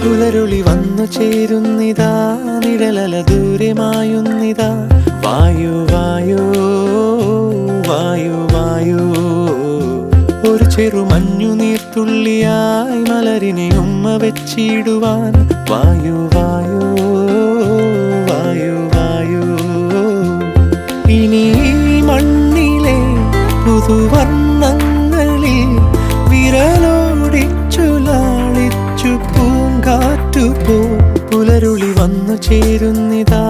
പുലരുളി വന്നു ചേരുന്നിതാ, നിഴലല ദൂരെ മായുന്നിതാ. വായു വായു വായു വായു, ഒരു ചെറു മഞ്ഞു നീർത്തുള്ളിയായി മലരിനെ ഉമ്മ വെച്ചിടുവാൻ. വായു വായു വായു വായു, ഇനി മണ്ണിലെ പുതുവർണ്ണങ്ങളിൽ വിരലോടിച്ചു ലാളിച്ചു പൂങ്കാറ്റു പോ. പുലരുളി വന്നു ചേരുന്നിതാ,